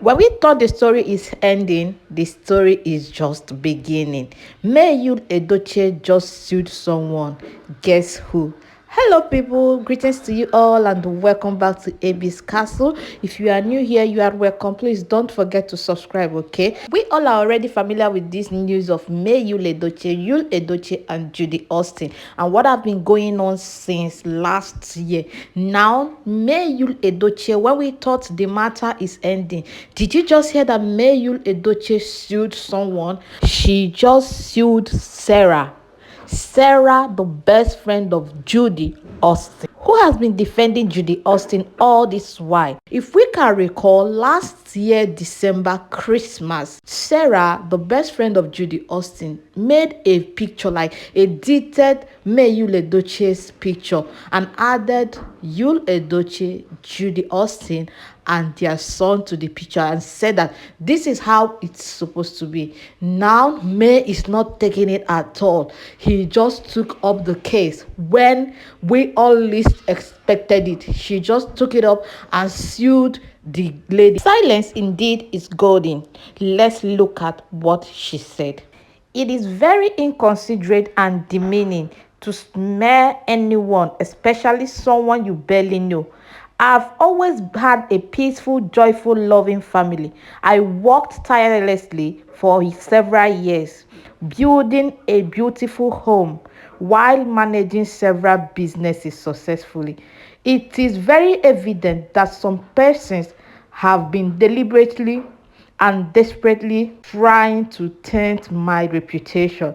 When we thought the story is ending, the story is just beginning. YUL Edochie just sued someone. Guess who? Hello people, greetings to you all and welcome back to AB's Castle. If you are new here, you are welcome. Please don't forget to subscribe, okay? We all are already familiar with this news of YUL Edochie and Judy Austin and what have been going on since last year. Now, YUL Edochie, when we thought the matter is ending, did you just hear that YUL Edochie sued someone? She just sued Sarah, the best friend of Judy Austin, who has been defending Judy Austin all this while. If we can recall, last year, December, Christmas, Sarah, the best friend of Judy Austin, made a picture, like a dated YUL Edochie's picture, and added YUL Edochie, Judy Austin, and their son to the picture, and said that this is how it's supposed to be. Now, May is not taking it at all. He just took up the case when we all least expected it. She just took it up and sued the lady. Silence indeed is golden. Let's look at what she said. It is very inconsiderate and demeaning to smear anyone, especially someone you barely know. I've always had a peaceful, joyful, loving family. I worked tirelessly for several years, building a beautiful home while managing several businesses successfully. It is very evident that some persons have been deliberately and desperately trying to taint my reputation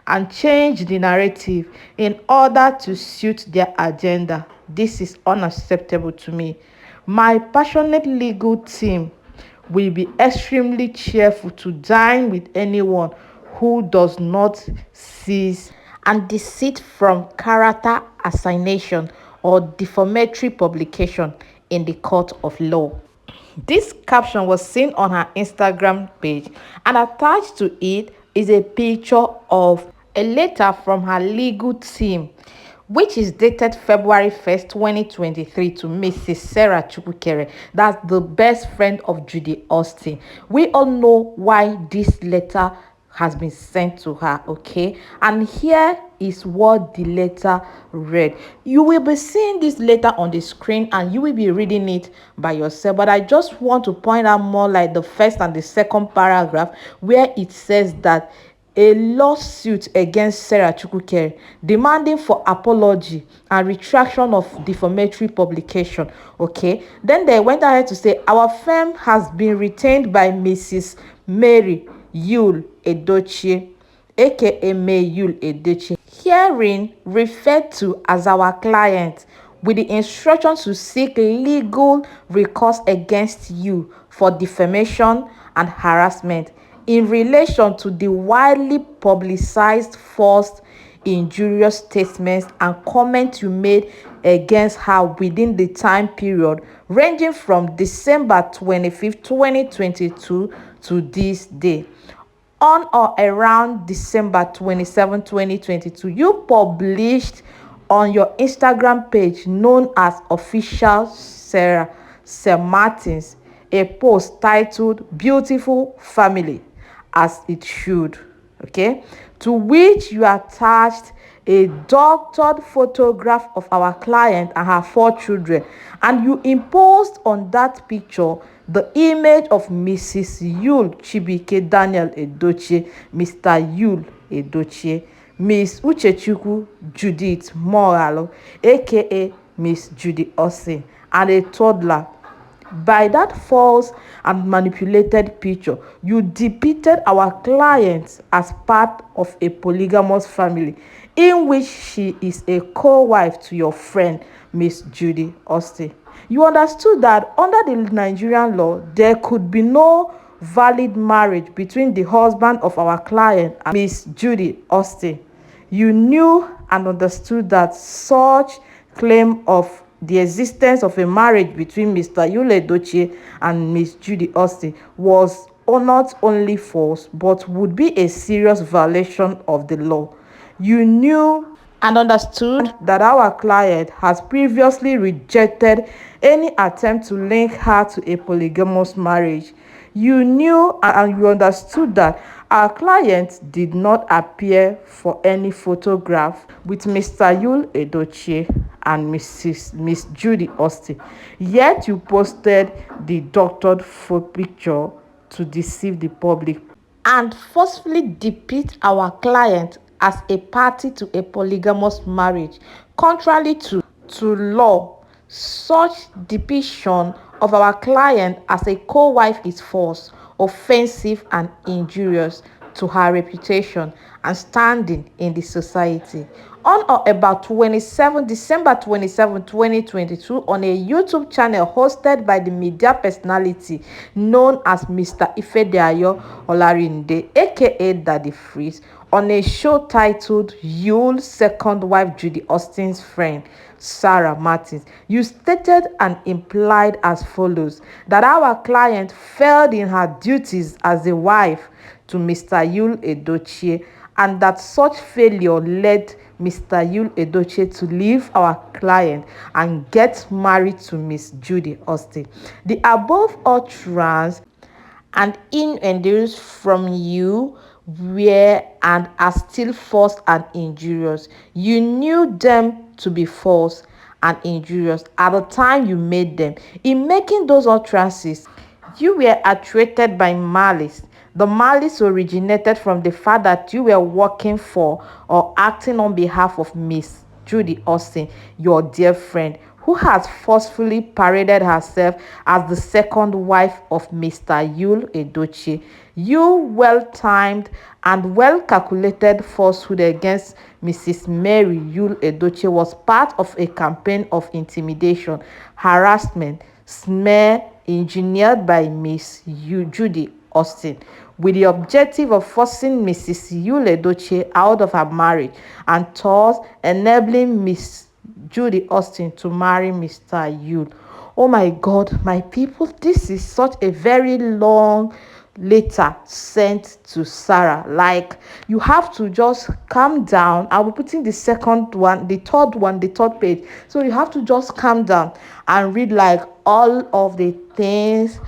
and change the narrative in order to suit their agenda. This is unacceptable to me. My passionate legal team will be extremely cheerful to dine with anyone who does not cease and desist from character assassination or defamatory publication in the court of law. This caption was seen on her Instagram page, and attached to it is a picture of a letter from her legal team, which is dated February 1st, 2023 to Mrs. Sarah Chukwukere. That's the best friend of Judy Austin. We all know why this letter has been sent to her, okay? And here is what the letter read. You will be seeing this letter on the screen and you will be reading it by yourself, but I just want to point out more like the first and the second paragraph, where it says that a lawsuit against Sarah Chukwukere demanding for apology and retraction of defamatory publication. Okay, then they went ahead to say, our firm has been retained by Mrs. Mary YUL Edochie, aka YUL Edochie, herein referred to as our client, with the instruction to seek legal recourse against you for defamation and harassment in relation to the widely publicized false, injurious statements and comments you made against her within the time period ranging from December 25th, 2022 to this day. On or around December 27, 2022, you published on your Instagram page known as Official Sarah Martins a post titled Beautiful Family, as it should, okay, to which you attached a doctored photograph of our client and her 4 children, and you imposed on that picture the image of Mrs. YUL Chibike Daniel Edochie, Mr. YUL Edochie, Miss Uchechukwu Judith Moralo, aka Miss Judy Austin, and a toddler. By that false and manipulated picture, you depicted our client as part of a polygamous family in which she is a co-wife to your friend, Miss Judy Austin. You understood that under the Nigerian law, there could be no valid marriage between the husband of our client and Miss Judy Austin. You knew and understood that such claim of the existence of a marriage between Mr. YUL Edochie and Miss Judy Austin was not only false, but would be a serious violation of the law. You knew and understood that our client has previously rejected any attempt to link her to a polygamous marriage. You knew and you understood that our client did not appear for any photograph with Mr. YUL Edochie and Miss Judy Austin, yet you posted the doctored photo picture to deceive the public and forcefully depict our client as a party to a polygamous marriage. Contrary to law, such depiction of our client as a co-wife is false, offensive, and injurious to her reputation and standing in the society. On or about 27 December 27, 2022, on a YouTube channel hosted by the media personality known as Mr. Ifedayo Olarinde, aka Daddy Freeze, on a show titled YUL's second wife Judy Austin's friend Sarah Martins, you stated and implied as follows: that our client failed in her duties as a wife to Mr. YUL Edochie, and that such failure led Mr. YUL Edochie to leave our client and get married to Miss Judy Austin. The above utterance and innuendos from you were and are still false and injurious. You knew them to be false and injurious at the time you made them. In making those utterances, you were actuated by malice. The malice originated from the fact that you were working for or acting on behalf of Miss Judy Austin, your dear friend, who has forcefully paraded herself as the second wife of Mr. YUL Edochie. You well-timed and well-calculated falsehood against Mrs. Mary YUL Edochie was part of a campaign of intimidation, harassment, smear engineered by Miss Judy Austin, with the objective of forcing Mrs. YUL Edochie out of her marriage and thus enabling Miss Judy Austin to marry Mr. YUL. Oh my God, my people, this is such a very long letter sent to Sarah. Like, you have to just calm down. I'll be putting the second one, the third page. So you have to just calm down and read like all of the things.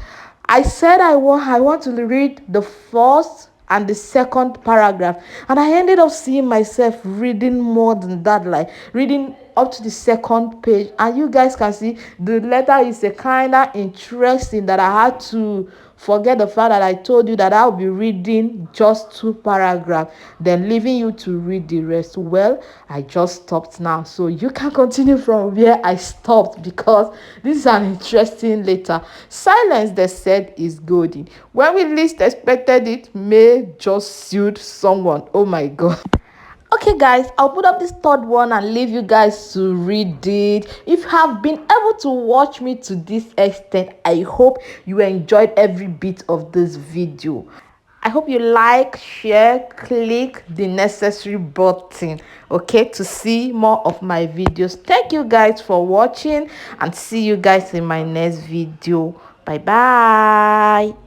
I said I want to read the first and the second paragraph, and I ended up seeing myself reading more than that, like reading up to the second page. And you guys can see the letter is a kind of interesting that I had to forget the fact that I told you that I'll be reading just 2 paragraphs, then leaving you to read the rest. Well, I just stopped now, so you can continue from where I stopped, because this is an interesting letter. Silence, they said, is golden. When we least expected it, may just suit someone. Oh my God. Okay guys, I'll put up this third one and leave you guys to read it. If you have been able to watch me to this extent, I hope you enjoyed every bit of this video. I hope you like, share, click the necessary button, okay, to see more of my videos. Thank you guys for watching, and see you guys in my next video. Bye bye.